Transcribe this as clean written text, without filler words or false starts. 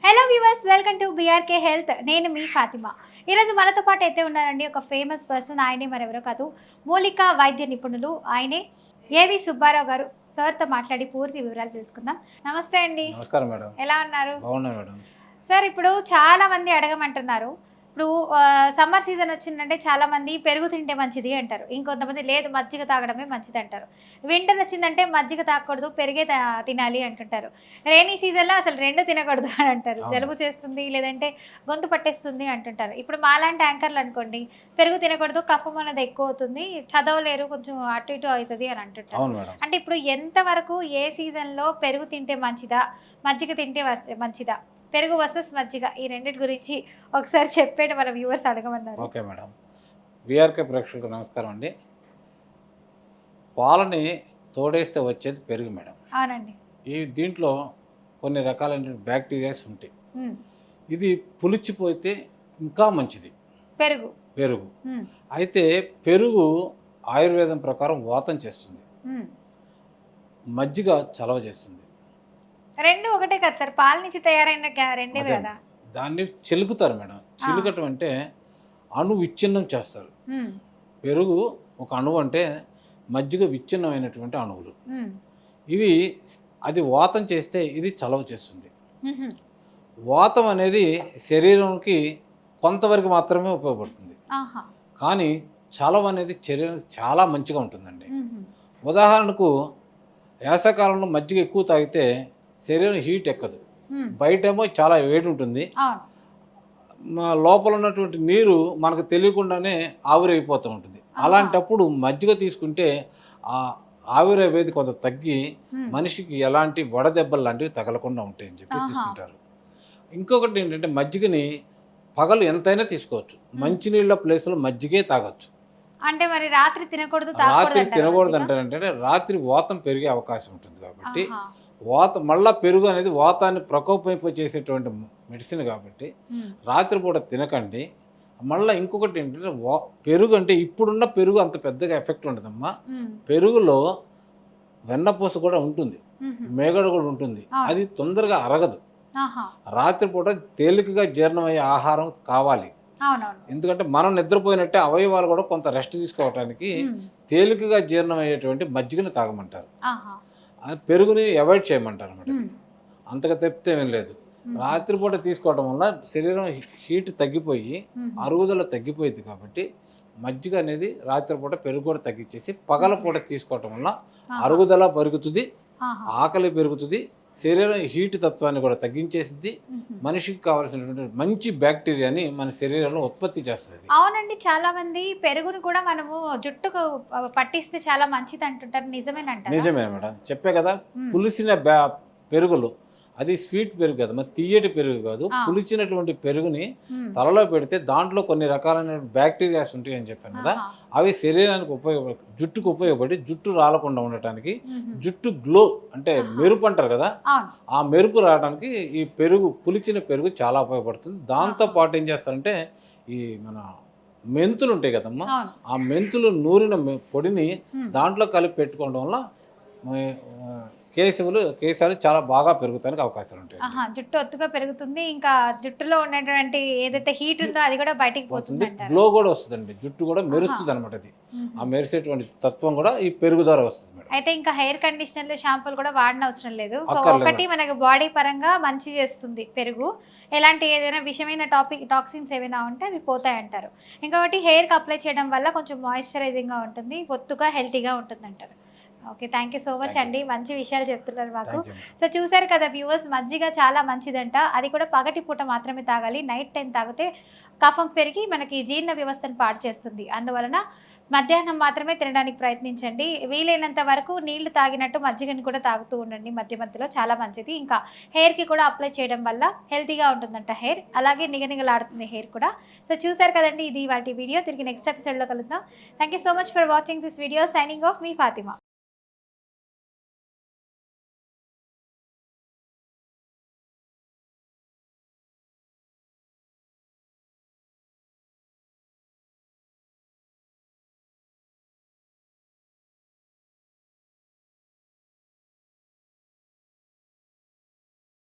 Hello viewers, welcome to BRK health. నేను మీ ఫాతిమా. ఈరోజు మనతో పాటు అయితే ఉన్నారండి ఒక ఫేమస్ పర్సన్. ఆయనే మరెవరో కాదు, మూలికా వైద్య నిపుణులు. ఆయనే ఏవి సుబ్బారావు గారు. సార్తో మాట్లాడి పూర్తి వివరాలు తెలుసుకుందాం. నమస్తే అండి. నమస్కారం మేడం. ఎలా ఉన్నారు? బాగున్నా మేడం. సార్, ఇప్పుడు చాలా మంది అడగమంటున్నారు. ఇప్పుడు సమ్మర్ సీజన్ వచ్చిందంటే చాలా మంది పెరుగు తింటే మంచిది అంటారు. ఇంకొంతమంది లేదు, మజ్జిగ తాగడమే మంచిది అంటారు. వింటర్ వచ్చిందంటే మజ్జిగ తాగకూడదు, పెరిగే తినాలి అంటుంటారు. రైనీ సీజన్లో అసలు రెండు తినకూడదు అని అంటారు. జలుబు చేస్తుంది, లేదంటే గొంతు పట్టేస్తుంది అంటుంటారు. ఇప్పుడు మాలాంటి యాంకర్లు అనుకోండి, పెరుగు తినకూడదు, కఫం అనేది ఎక్కువ అవుతుంది, చదవలేరు, కొంచెం అటు ఇటు అవుతుంది అని అంటుంటారు. అంటే ఇప్పుడు ఎంతవరకు ఏ సీజన్లో పెరుగు తింటే మంచిదా, మజ్జిగ తింటే మంచిదా, పెరుగు వర్సెస్ మజ్జిగ, ఈ రెండింటి గురించి ఒకసారి చెప్పేది మన వ్యూవర్స్ అడగమన్నారు. Okay madam. విఆర్కే ప్రేక్షకులకు నమస్కారం అండి. పాలని తోడేస్తే వచ్చేది పెరుగు మేడం. అవునండి. దీంట్లో కొన్ని రకాలైన బ్యాక్టీరియాస్ ఉంటాయి. ఇది పులిచిపోతే ఇంకా మంచిది పెరుగు. పెరుగు అయితే పెరుగు ఆయుర్వేదం ప్రకారం వాతం చేస్తుంది, మజ్జిగ చలవ చేస్తుంది. రెండు ఒకటే కదా సార్, పాల నుంచి తయారైన రెండే కదా. దాన్ని చిలుకుతారు మేడం. చిలుకటం అంటే అణు విచ్ఛిన్నం చేస్తారు. పెరుగు ఒక అణువు అంటే మజ్జిగ విచ్ఛిన్నమైనటువంటి అణువులు. ఇవి అది వాతం చేస్తే ఇది చలవ చేస్తుంది. వాతం అనేది శరీరానికి కొంతవరకు మాత్రమే ఉపయోగపడుతుంది, కానీ చలవ అనేది శరీరానికి చాలా మంచిగా ఉంటుందండి. ఉదాహరణకు వేసవకాలంలో మజ్జిగ ఎక్కువ తాగితే శరీరం హీట్ ఎక్కదు, బయటేమో చాలా వేడి ఉంటుంది, లోపల ఉన్నటువంటి నీరు మనకు తెలియకుండానే ఆవిరైపోతూ ఉంటుంది. అలాంటప్పుడు మజ్జిగ తీసుకుంటే ఆ ఆవిరవేది కొంత తగ్గి మనిషికి ఎలాంటి వడదెబ్బలు లాంటివి తగలకుండా ఉంటాయని చెప్పి తీసుకుంటారు. ఇంకొకటి ఏంటంటే మజ్జిగని పగలు ఎంతైనా తీసుకోవచ్చు, మంచినీళ్ళ ప్లేస్లో మజ్జిగే తాగొచ్చు. అంటే మరి రాత్రి తినకూడదు, రాత్రి తినకూడదు అంటారంటే రాత్రి వాతం పెరిగే అవకాశం ఉంటుంది. కాబట్టి మళ్ళా పెరుగు అనేది వాతాన్ని ప్రకోపం చేసేటువంటి మెడిసిన్ కాబట్టి రాత్రిపూట తినకండి. మళ్ళీ ఇంకొకటి ఏంటంటే పెరుగు అంటే ఇప్పుడున్న పెరుగు అంత పెద్దగా ఎఫెక్ట్ ఉండదమ్మా. పెరుగులో వెన్నపూస కూడా ఉంటుంది, మేగడ కూడా ఉంటుంది, అది తొందరగా అరగదు. రాత్రిపూట తేలికగా జీర్ణమయ్యే ఆహారం కావాలి. ఎందుకంటే మనం నిద్రపోయినట్టే అవయవాలు కూడా కొంత రెస్ట్ తీసుకోవడానికి తేలికగా జీర్ణమయ్యేటువంటి మజ్జిగను తాగమంటారు. పెరుగుని అవాయిడ్ చేయమంటారు అన్నమాట. అంతగా తప్పితే ఏం లేదు. రాత్రిపూట తీసుకోవడం వల్ల శరీరం హీట్ తగ్గిపోయి అరుగుదల తగ్గిపోయింది. కాబట్టి మజ్జిగ అనేది రాత్రిపూట పెరుగు కూడా తగ్గించేసి పగలపూట తీసుకోవటం వల్ల అరుగుదల పెరుగుతుంది, ఆకలి పెరుగుతుంది, శరీరం హీట్ తత్వాన్ని కూడా తగ్గించేసింది, మనిషికి కావాల్సినటువంటి మంచి బ్యాక్టీరియాని మన శరీరంలో ఉత్పత్తి చేస్తుంది. అవునండి, చాలా మంది పెరుగును కూడా మనము జుట్టుకు పట్టిస్తే చాలా మంచిది అంటుంటారు. నిజమేనంట? నిజమే మేడం, చెప్పే కదా. పులిసిన పెరుగులు, అది స్వీట్ పెరుగు కదా, మరి తీయటి పెరుగు కాదు. పులిచినటువంటి పెరుగుని తలలో పెడితే దాంట్లో కొన్ని రకాలైన బ్యాక్టీరియాస్ ఉంటాయి అని చెప్పాను కదా. అవి శరీరానికి జుట్టుకు ఉపయోగపడి జుట్టు రాలకుండా ఉండటానికి, జుట్టు గ్లో అంటే మెరుపు అంటారు కదా, ఆ మెరుపు రావడానికి ఈ పెరుగు, పులిచిన పెరుగు చాలా ఉపయోగపడుతుంది. దాంతో పాటు ఏం చేస్తారంటే ఈ మన మెంతులు ఉంటాయి కదమ్మా, ఆ మెంతులు నూరిన పొడిని దాంట్లో కలిపి పెట్టుకోవడం వల్ల కేశాలు చాలా బాగా పెరుగుతానికి అవకాశాలు ఉంటాయి. జుట్టు ఒత్తుగా పెరుగుతుంది, ఇంకా జుట్టులో ఉన్నటువంటి ఏదైతే హీట్ ఉందో అది కూడా బయటికి పోతుంది, గ్లో కూడా వస్తుందండి, జుట్టు కూడా మెరుస్తుంది అనమాట. అది ఆ మెరిసేటువంటి తత్వం కూడా ఈ పెరుగు ద్వారా వస్తుంది మేడం. అయితే ఇంకా హెయిర్ కండిషనర్లు, షాంపూలు కూడా వాడిన అవసరం లేదు. సో ఒకటి మనకు బాడీ పరంగా మంచి చేస్తుంది పెరుగు. ఎలాంటి ఏదైనా విషయమైన టాక్సిన్స్ ఏమైనా ఉంటే అవి పోతాయి అంటారు. ఇంకొకటి హెయిర్కి అప్లై చేయడం వల్ల కొంచెం మాయిశ్చరైజింగ్గా ఉంటుంది, ఒత్తుగా హెల్తీగా ఉంటుంది అంటారు. Okay, thank you so much అండి, మంచి విషయాలు చెప్తున్నారు మాకు. సో చూసారు కదా వ్యూవర్స్, మజ్జిగ చాలా మంచిదంట. అది కూడా పగటి పూట మాత్రమే తాగాలి. నైట్ టైం తాగితే కఫం పెరిగి మనకి జీర్ణ వ్యవస్థను పాడు చేస్తుంది. అందువలన మధ్యాహ్నం మాత్రమే తినడానికి ప్రయత్నించండి. వీలైనంత వరకు నీళ్లు తాగినట్టు మజ్జిగని కూడా తాగుతూ ఉండండి మధ్య మధ్యలో, చాలా మంచిది. ఇంకా హెయిర్కి కూడా అప్లై చేయడం వల్ల హెల్తీగా ఉంటుందంట హెయిర్, అలాగే నిగనిగలాడుతుంది హెయిర్ కూడా. సో చూసారు కదండి, ఇది వాటి వీడియో. తిరిగి నెక్స్ట్ ఎపిసోడ్లో కలుద్దాం. Thank you so much for watching this video. Signing off me Fatima.